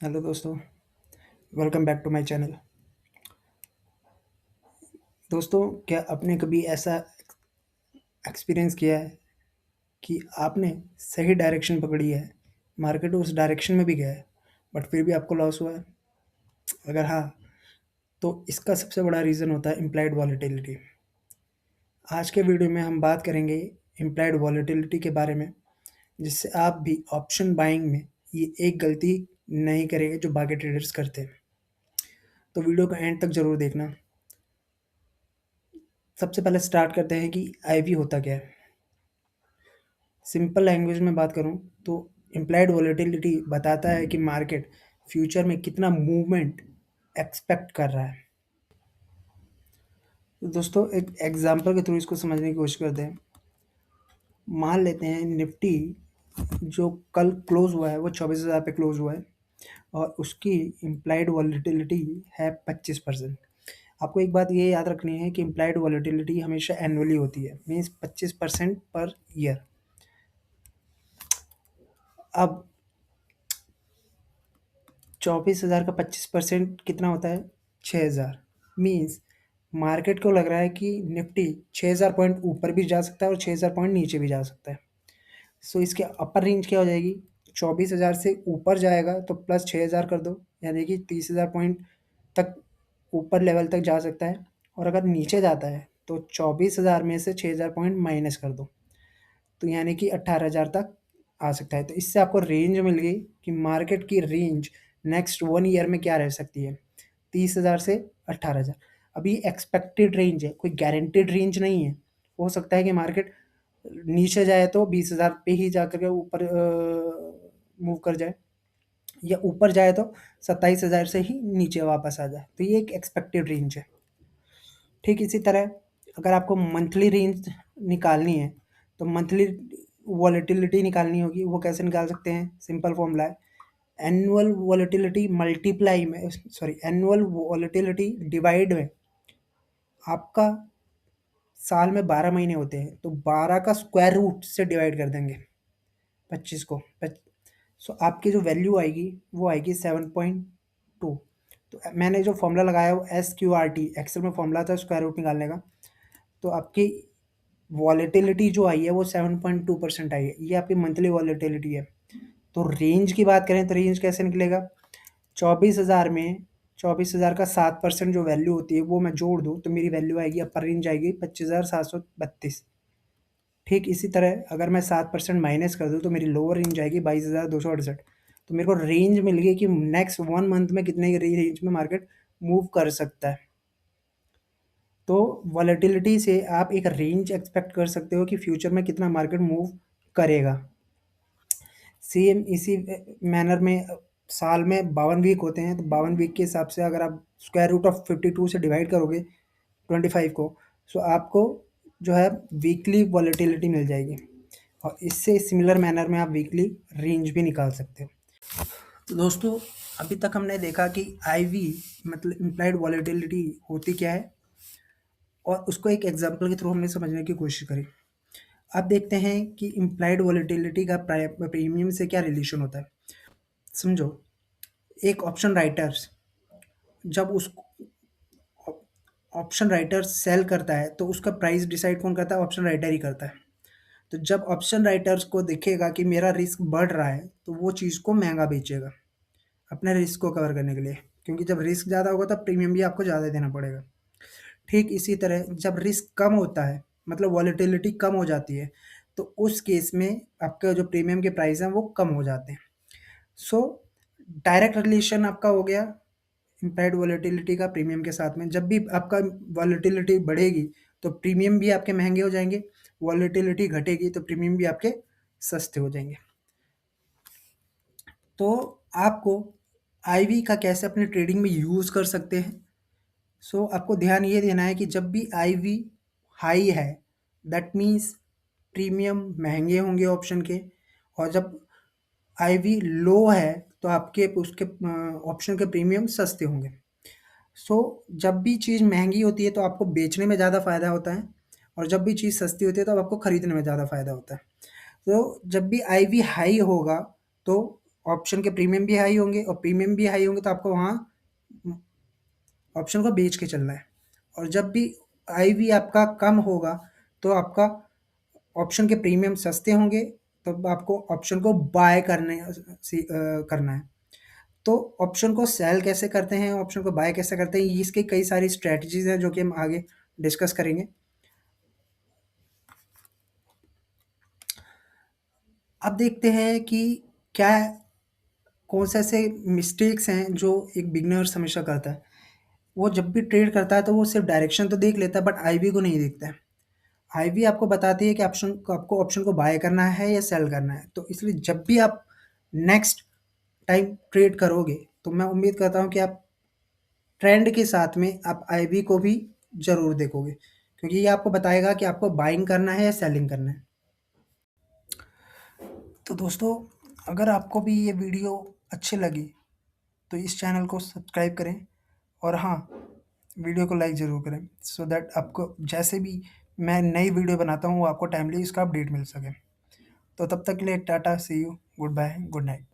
Hello दोस्तों, welcome back to my channel. दोस्तों, क्या आपने कभी ऐसा एक्सपीरियंस किया है कि आपने सही डायरेक्शन पकड़ी है, मार्केट उस डायरेक्शन में भी गया है, बट फिर भी आपको लॉस हुआ है? अगर हाँ, तो इसका सबसे बड़ा रीज़न होता है इम्प्लाइड वॉलेटिलिटी। आज के वीडियो में हम बात करेंगे इम्प्लाइड वॉलेटिलिटी के बारे में, जिससे आप भी ऑप्शन बाइंग में ये एक गलती नहीं करेंगे जो बाकी ट्रेडर्स करते हैं। तो वीडियो को एंड तक ज़रूर देखना। सबसे पहले स्टार्ट करते हैं कि आईवी होता क्या है। सिंपल लैंग्वेज में बात करूँ तो इम्प्लाइड वॉलेटिलिटी बताता है कि मार्केट फ्यूचर में कितना मूवमेंट एक्सपेक्ट कर रहा है। तो दोस्तों, एक एग्जांपल के थ्रू इसको समझने की कोशिश करते हैं। मान लेते हैं निफ्टी जो कल क्लोज हुआ है वो 24,000 पे क्लोज हुआ है और उसकी इम्प्लाइड वॉलेटिलिटी है 25%। आपको एक बात ये याद रखनी है कि इम्प्लाइड वॉलेटिलिटी हमेशा एनुअली होती है, मीन्स 25% पर ईयर। अब 24,000 का 25% कितना होता है? 6,000। मीन्स मार्केट को लग रहा है कि निफ्टी 6,000 पॉइंट ऊपर भी जा सकता है और 6,000 पॉइंट नीचे भी जा सकता है। सो इसके अपर रेंज क्या हो जाएगी? 24,000 से ऊपर जाएगा तो प्लस 6,000 कर दो, यानी कि 30,000 पॉइंट तक ऊपर लेवल तक जा सकता है। और अगर नीचे जाता है तो 24,000 में से 6,000 पॉइंट माइनस कर दो, तो यानी कि 18,000 तक आ सकता है। तो इससे आपको रेंज मिल गई कि मार्केट की रेंज नेक्स्ट 1 ईयर में क्या रह सकती है, 30,000 से 18,000। अभी एक्सपेक्टेड रेंज है, कोई गारंटेड रेंज नहीं है। हो सकता है कि मार्केट नीचे जाए तो 20,000 पे ही जाकर के ऊपर मूव कर जाए, या ऊपर जाए तो 27,000 से ही नीचे वापस आ जाए। तो ये एक एक्सपेक्टेड रेंज है। ठीक इसी तरह अगर आपको मंथली रेंज निकालनी है, तो मंथली वॉलेटिलिटी निकालनी होगी। वो कैसे निकाल सकते हैं? सिंपल फॉर्मूला है, एनुअल वॉलेटिलिटी मल्टीप्लाई में सॉरी एनुअल वॉलेटिलिटी डिवाइड में आपका साल में 12 महीने होते हैं, तो 12 का स्क्वायर रूट से डिवाइड कर देंगे 25 को। सो आपकी जो वैल्यू आएगी वो आएगी 7.2। तो मैंने जो फॉर्मूला लगाया वो SQRT, एक्सेल में फॉर्मूला था स्क्वायर रूट निकालने का। तो आपकी वॉलेटिलिटी जो आई है वो 7.2% आई है। ये आपकी मंथली वॉलेटिलिटी है। तो रेंज की बात करें तो रेंज कैसे निकलेगा? 24,000 में 24,000 का 7% जो वैल्यू होती है वो मैं जोड़ दूँ तो मेरी वैल्यू आएगी, अपर रेंज आएगी 25,732। ठीक इसी तरह अगर मैं 7% माइनस कर दूँ तो मेरी लोअर रेंज आएगी 22,268। तो मेरे को रेंज मिल गई कि नेक्स्ट 1 मंथ में कितने रेंज में मार्केट मूव कर सकता है। तो वॉलेटिलिटी से आप एक रेंज एक्सपेक्ट कर सकते हो कि फ्यूचर में कितना मार्केट मूव करेगा। सेम इसी मैनर में साल में 52 वीक होते हैं, तो 52 वीक के हिसाब से अगर आप स्क्वायर रूट ऑफ 52 से डिवाइड करोगे 25 को, सो आपको जो है वीकली वॉलेटिलिटी मिल जाएगी। और इससे सिमिलर मैनर में आप वीकली रेंज भी निकाल सकते हो। तो दोस्तों, अभी तक हमने देखा कि आईवी मतलब इम्प्लाइड वॉलेटिलिटी होती क्या है, और उसको एक एग्जांपल के थ्रू हमने समझने की कोशिश करी। अब देखते हैं कि इम्प्लाइड वॉलेटिलिटी का प्रीमियम से क्या रिलेशन होता है। समझो, एक ऑप्शन राइटर्स जब उस ऑप्शन राइटर सेल करता है तो उसका प्राइस डिसाइड कौन करता है? ऑप्शन राइटर ही करता है। तो जब ऑप्शन राइटर्स को दिखेगा कि मेरा रिस्क बढ़ रहा है तो वो चीज़ को महंगा बेचेगा अपने रिस्क को कवर करने के लिए, क्योंकि जब रिस्क ज़्यादा होगा तब प्रीमियम भी आपको ज़्यादा देना पड़ेगा। ठीक इसी तरह जब रिस्क कम होता है, मतलब वॉलेटिलिटी कम हो जाती है, तो उस केस में आपका जो प्रीमियम के प्राइस हैं वो कम हो जाते हैं। सो डायरेक्ट रिलेशन आपका हो गया इम्प्लाइड वॉलेटिलिटी का प्रीमियम के साथ में। जब भी आपका वॉलेटिलिटी बढ़ेगी तो प्रीमियम भी आपके महंगे हो जाएंगे, वॉलेटिलिटी घटेगी तो प्रीमियम भी आपके सस्ते हो जाएंगे। तो आपको आईवी का कैसे अपने ट्रेडिंग में यूज़ कर सकते हैं? सो आपको ध्यान ये देना है कि जब भी आईवी हाई है, दैट मीन्स प्रीमियम महंगे होंगे ऑप्शन के, और जब आईवी लो है तो आपके उसके ऑप्शन के प्रीमियम सस्ते होंगे। सो जब भी चीज़ महंगी होती है तो आपको बेचने में ज़्यादा फ़ायदा होता है, और जब भी चीज़ सस्ती होती है तो आपको खरीदने में ज़्यादा फ़ायदा होता है। तो जब भी आईवी हाई होगा तो ऑप्शन के प्रीमियम भी हाई होंगे, और प्रीमियम भी हाई होंगे तो आपको वहाँ ऑप्शन को बेच के चलना है। और जब भी आईवी आपका कम होगा तो आपका ऑप्शन के प्रीमियम सस्ते होंगे, तब आपको ऑप्शन को बाय करना है। तो ऑप्शन को सेल कैसे करते हैं, ऑप्शन को बाय कैसे करते हैं, इसके कई सारी स्ट्रैटेजीज हैं जो कि हम आगे डिस्कस करेंगे। अब देखते हैं कि क्या कौन से ऐसे मिस्टेक्स हैं जो एक बिगनर्स हमेशा करता है। वो जब भी ट्रेड करता है तो वो सिर्फ डायरेक्शन तो देख लेता है बट आईवी को नहीं देखता है। आईवी आपको बताती है कि आपको ऑप्शन को बाय करना है या सेल करना है। तो इसलिए जब भी आप नेक्स्ट टाइम ट्रेड करोगे तो मैं उम्मीद करता हूँ कि आप ट्रेंड के साथ में आप आईवी को भी ज़रूर देखोगे, क्योंकि ये आपको बताएगा कि आपको बाइंग करना है या सेलिंग करना है। तो दोस्तों, अगर आपको भी ये वीडियो अच्छी लगी तो इस चैनल को सब्सक्राइब करें, और हाँ, वीडियो को लाइक ज़रूर करें, सो दैट आपको जैसे भी मैं नई वीडियो बनाता हूँ वो आपको टाइमली इसका अपडेट मिल सके। तो तब तक के लिए tata, see you, goodbye, good night.